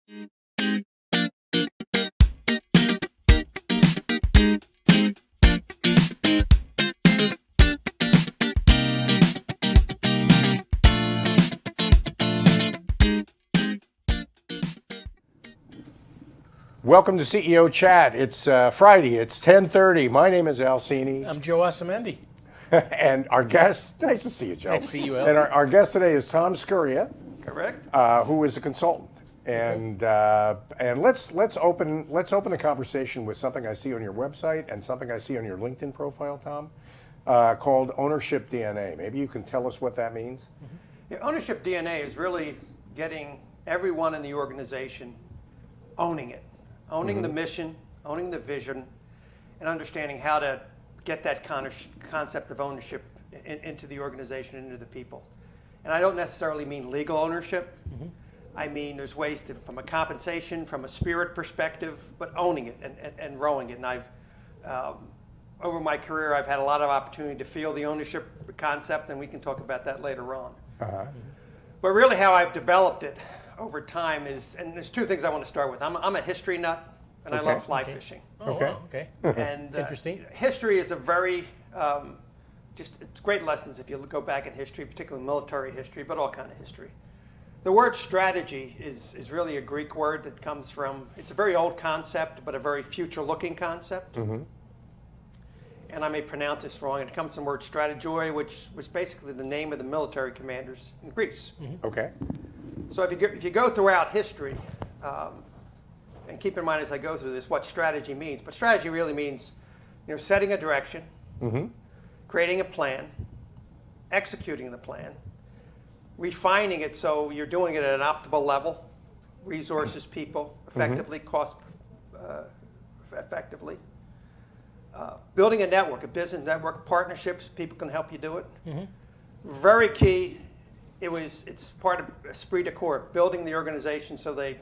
Welcome to CEO Chat. It's Friday. It's 10:30. My name is Al Cini. I'm Joe Asamendi. And our guest, nice to see you, Joe. Nice to see you, Al. And our guest today is Tom Scurria. Correct. Who is a consultant. And let's open the conversation with something I see on your website and something I see on your LinkedIn profile, Tom, called Ownership DNA. Maybe you can tell us what that means. Yeah, ownership DNA is really getting everyone in the organization owning it, owning the mission, owning the vision, and understanding how to get that concept of ownership into the organization, into the people. And I don't necessarily mean legal ownership. I mean there's ways to, from a compensation, from a spirit perspective, but owning it and rowing it. And I've, over my career, I've had a lot of opportunity to feel the ownership concept, and we can talk about that later on. But really how I've developed it over time is, and there's two things I want to start with. I'm a history nut, and I love fly fishing. Oh, wow, okay. And interesting. History is a very, it's great lessons if you go back in history, particularly military history, but all kind of history. The word strategy is really a Greek word that comes from, it's a very old concept, but a very future-looking concept. And I may pronounce this wrong. It comes from the word strategoi, which was basically the name of the military commanders in Greece. Okay. So if you go throughout history, and keep in mind as I go through this what strategy means, but strategy really means, setting a direction, creating a plan, executing the plan, refining it so you're doing it at an optimal level, resources, people, effectively, cost effectively. Building a network, a business network, partnerships, people can help you do it. Very key. It's part of esprit de corps, building the organization so they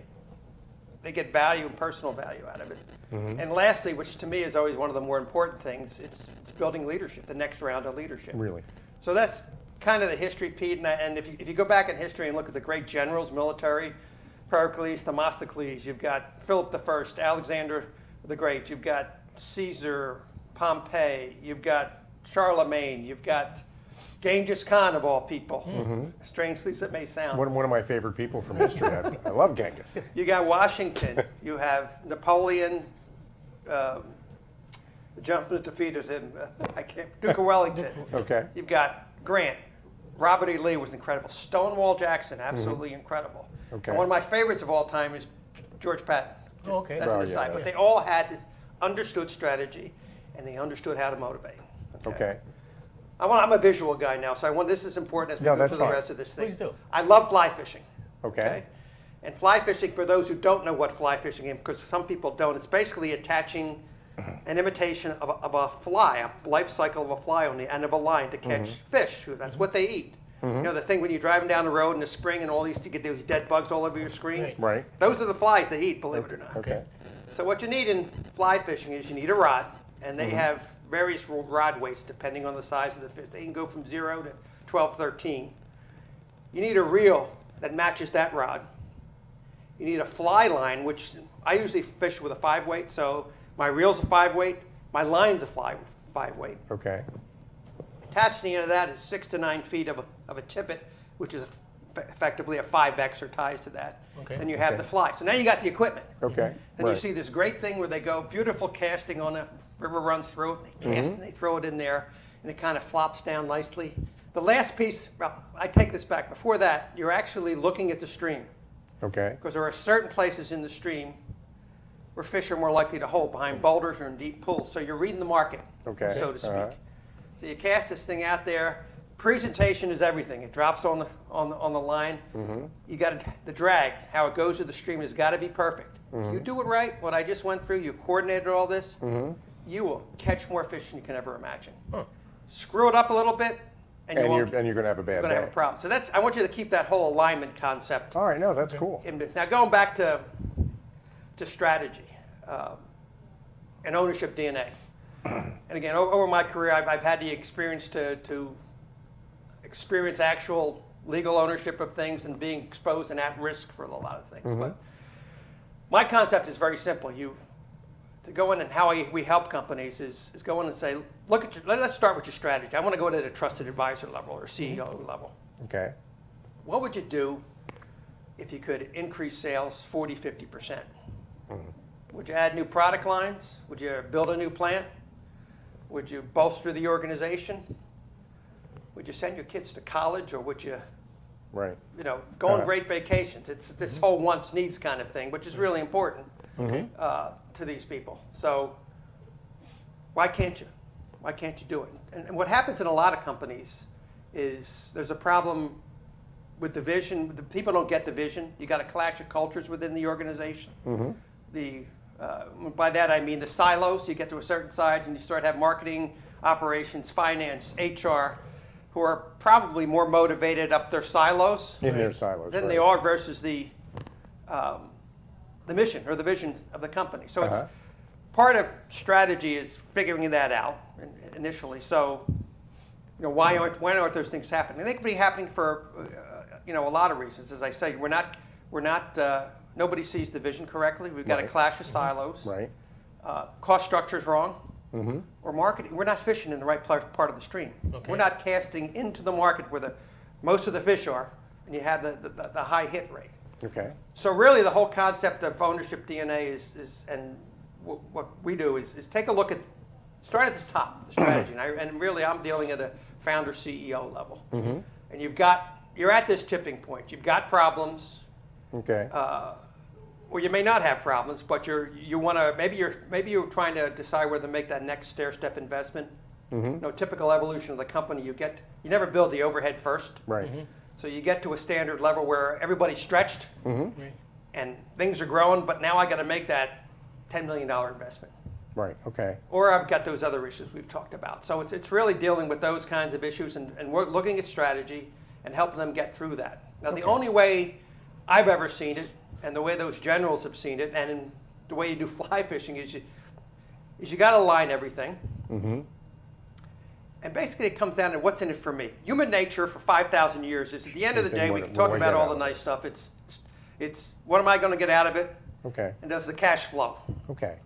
get value and personal value out of it. And lastly, which to me is always one of the more important things, it's building leadership, the next round of leadership. Really? So that's kind of the history, Pete. And if you go back in history and look at the great generals, military, Pericles, Themistocles, you've got Philip I, Alexander the Great, you've got Caesar, Pompey, you've got Charlemagne, you've got Genghis Khan of all people, strangely as it may sound. One of my favorite people from history. I love Genghis. You got Washington, you have Napoleon, jumping defeated him, Duke of Wellington. Okay. You've got Grant, Robert E. Lee was incredible, Stonewall Jackson, absolutely incredible. Okay. And one of my favorites of all time is George Patton. Okay. That's an aside, but they all had this understood strategy, and they understood how to motivate. Okay. I'm a visual guy now, so this is important as we go through the rest of this thing. Please do. I love fly fishing. Okay. And fly fishing, for those who don't know what fly fishing is, because some people don't, it's basically attaching an imitation of a fly, a life cycle of a fly on the end of a line to catch fish. That's what they eat. The thing when you're driving down the road in the spring and you get these dead bugs all over your screen. Right. Those are the flies they eat, believe it or not. Okay. So what you need in fly fishing is you need a rod, and they have various rod weights depending on the size of the fish. They can go from 0 to 12, 13. You need a reel that matches that rod. You need a fly line, which I usually fish with a 5-weight, so my reel's a 5-weight, my line's a 5-weight. Okay. Attached to the end of that is 6 to 9 feet of a tippet, which is effectively a 5Xer ties to that. Okay. And you have the fly. So now you got the equipment. Okay. And you see this great thing where they go, beautiful casting on a river runs through it, they cast and they throw it in there, and it kind of flops down nicely. The last piece, well, I take this back. Before that, you're actually looking at the stream. Okay. Because there are certain places in the stream where fish are more likely to hold, behind boulders or in deep pools. So you're reading the market, so to speak. So you cast this thing out there. Presentation is everything. It drops on the line. You got the drag, how it goes to the stream has got to be perfect. If you do it right, what I just went through, you coordinated all this, you will catch more fish than you can ever imagine. Screw it up a little bit, and you're going to have a bad day. Going to have a problem. So I want you to keep that whole alignment concept. All right, no, that's cool. Now going back to strategy and ownership DNA. And again, over my career, I've had the experience to experience actual legal ownership of things and being exposed and at risk for a lot of things. But my concept is very simple. To go in and how we help companies is go in and say, look at let's start with your strategy. I want to go to the trusted advisor level or CEO level. Okay. What would you do if you could increase sales 40, 50%? Would you add new product lines? Would you build a new plant? Would you bolster the organization? Would you send your kids to college, or would you, go on great vacations? It's this whole wants needs kind of thing, which is really important to these people. So why can't you? Why can't you do it? And what happens in a lot of companies is there's a problem with the vision. The people don't get the vision. You got a clash of cultures within the organization. By that I mean the silos. You get to a certain size and you start to have marketing, operations, finance, HR, who are probably more motivated up their silos. In their silos. Than they are versus the mission or the vision of the company. So it's part of strategy is figuring that out initially. So, why aren't those things happening? And they could be happening for a lot of reasons. As I say, nobody sees the vision correctly. We've got a clash of silos. Right. Cost structure is wrong. Or marketing. We're not fishing in the right part of the stream. Okay. We're not casting into the market where most of the fish are, and you have the high hit rate. Okay. So really, the whole concept of ownership DNA and what we do is take a look at, start at the top, the strategy, and really I'm dealing at a founder CEO level. And you're at this tipping point. You've got problems. Okay. Or you may not have problems, but you want to maybe you're trying to decide whether to make that next stair-step investment. Typical evolution of the company, you never build the overhead first. Right. So you get to a standard level where everybody's stretched and things are growing, but now I got to make that $10 million investment. Right. Okay. Or I've got those other issues we've talked about. So it's really dealing with those kinds of issues and we're looking at strategy and helping them get through that. Now the only way I've ever seen it, and the way those generals have seen it, and the way you do fly fishing is you got to align everything. And basically it comes down to what's in it for me. Human nature for 5,000 years is at the end of the day, we can talk about all the nice stuff. It's what am I going to get out of it? Okay. And does the cash flow? Okay.